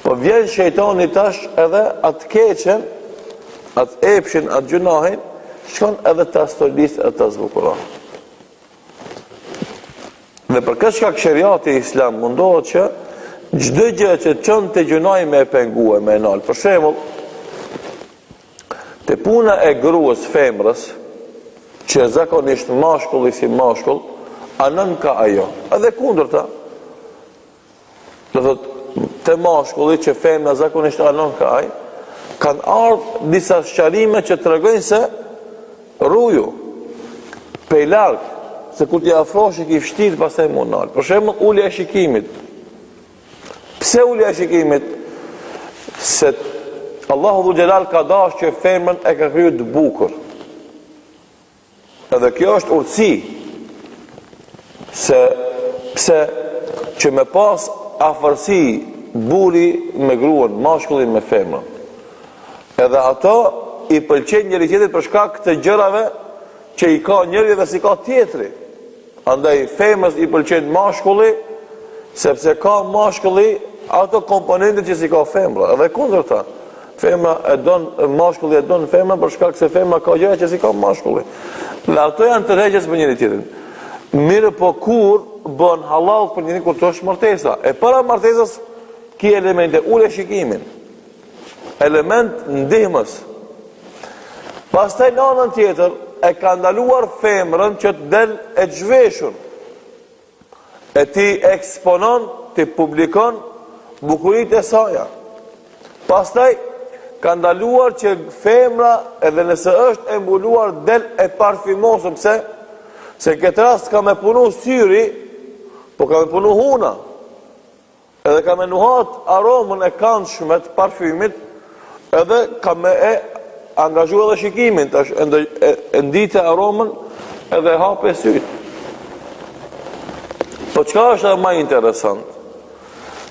Po vjen shejtani tash edhe atë keqen, atë epshin, atë gjunahin, shkon edhe të astolis e të zbukuron. Dhe për këtë shkak shariati islam mundohet që çdo gjë që çon të gjunaj me e pengue, me e nal. Për shembull, te puna e gruas femrës, që zakonisht mashkulli si mashkull, anon ka ajo. Edhe kundërta. Do thot, te mashkulli që femra zakonisht anon ka ai, kanë ardhur disa sqarime që tregojnë se rruju prej larg, se kur t'i afrosh i ki vështirë pastaj mund nal. Për shembull, ulja e shikimit. Pse ulja e shikimit? Se Allahu Dhu Xhelal ka dashur që femrën e ka kryer të bukur. Edhe kjo është urtësi. Pse që me pas afërsi buri me gruan, mashkullin me femrën. Edhe ato i pëlqen njëri tjetrit për shkak të gjërave që i ka njëri dhe si ka tjetri. Andaj femrës i pëlqen mashkulli, sepse ka mashkulli ato komponente që si ka femra. Edhe kundërta, femra e don, mashkulli e don femra për shkak se femra ka gjëra që si ka mashkulli. Dhe ato janë tërheqës për njëri tjetrin. Mirë po kur bën halal për njëri kur të është martesa. E para martesës ki elemente, ule shikimin, element ndihmës. Pastaj në anën tjetër e ka ndaluar femrën që të del e zhveshur. E ti eksponon, ti publikon bukuritë e saja. Pastaj ka ndaluar që femra, edhe nëse është e mbuluar, del e parfymosur. Pse? Se në këtë rast ka me punu syri, po ka me punu huna. Edhe ka me nuhat aromën e këndshme të parfymit, edhe ka me e angazhu edhe shikimin, tash e ndite aromën edhe hape syt. Po çka është edhe më interesant?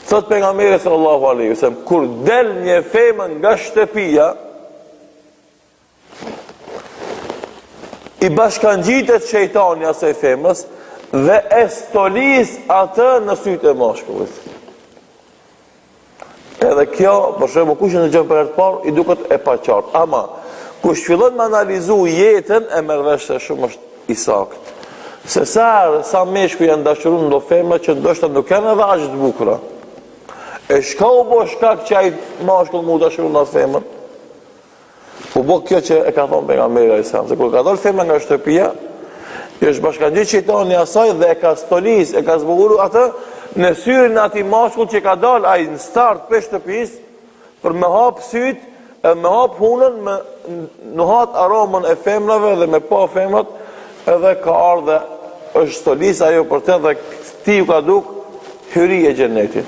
Thot pejgamberi sallallahu alaihi wasallam, kur del një femër nga shtëpia, i bashkangjitet shejtani asaj femrës dhe e stolis atë në sytë e mashkullit. Edhe kjo, për shembull, kush në gjën për herë të parë, i duket e paqartë. Ama kush fillon me analizu jetën, e merr vesh se shumë është i saktë. Se sa meshkuj janë dashuruar ndo femra që ndoshta nuk kanë edhe aq të bukura. E shka u bo shkak që ai mashkull mu dashuron atë femër? U bo kjo që e ka thonë pejgamberi alayhis salam, se kur ka dalë femra nga shtëpia, i është bashkangjit shejtani asaj dhe e ka stolis, e ka zbuluar atë në syrin e atij mashkull që ka dalë ai në start për shtëpisë, për me hap syt, me hap hunën, me nuhat aromën e femrave dhe me pa femrat, edhe ka ardhe është stolis ajo për te dhe ti ju ka duk hyri e xhenetit.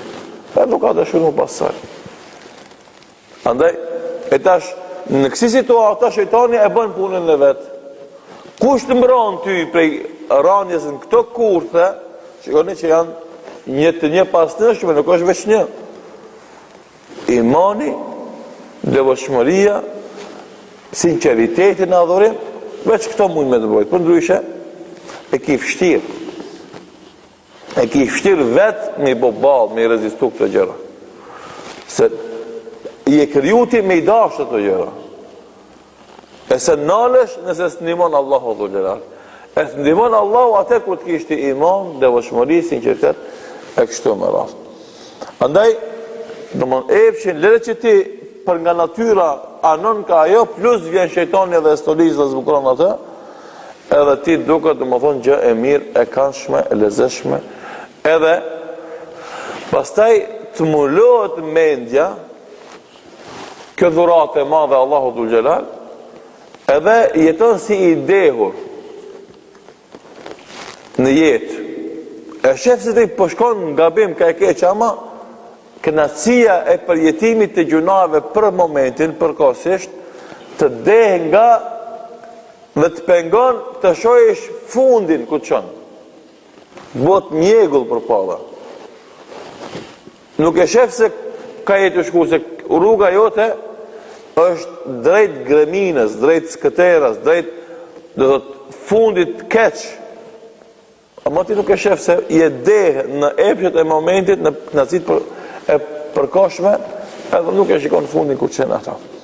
Dhe nuk ka dëshuar pasaj. Andaj, e tash në kësi situata shejtani e bën punën e vet. Kush të mbron ty prej rënjes në këto kurthe, shikoni që janë një pas nëshme, nuk është veç një. Imani, devotshmëria, sinqeriteti në adhurim, veç këto mund me të bëjt. Për ndryshe, e ki fështirë. E ki fështirë vetë me i bobal, me i rezistu këtë gjëra. Se i e kryuti me i dashtë të gjëra. E se nalesh nëse së ndihmon Allahu Dhu Xhelal. E së ndihmon Allahu atë kur të kishti iman, devotshmëri, sinqeritet, e kështu me rast. Andaj, domthon epshin, lere që ti për nga natyra anon ka ajo, plus vjen shejtani dhe stolis dhe zbukuron atë, edhe ti duket domthon gjë e mirë, e këndshme, e lezetshme, edhe pastaj të mullohet mendja, kjo dhuratë e madhe Allahu Dhu Xhelal, edhe jeton si i dehur në jetë. E shef se ti përshkon nga bim ka e keq, ama kënaqësia e përjetimit të gjunave për momentin, përkohësisht, të deh nga dhe të pengon të shohësh fundin ku çon. Bot mjegull për palla. Nuk e shef se ka jetë shku, se rruga jote është drejt greminës, drejt skëteras, drejt fundit keq. Ama ti nuk e shef se je dehë në epshet e momentit, në kënaqësitë e përkohshme, edhe nuk e shikon fundin kur qenë ata.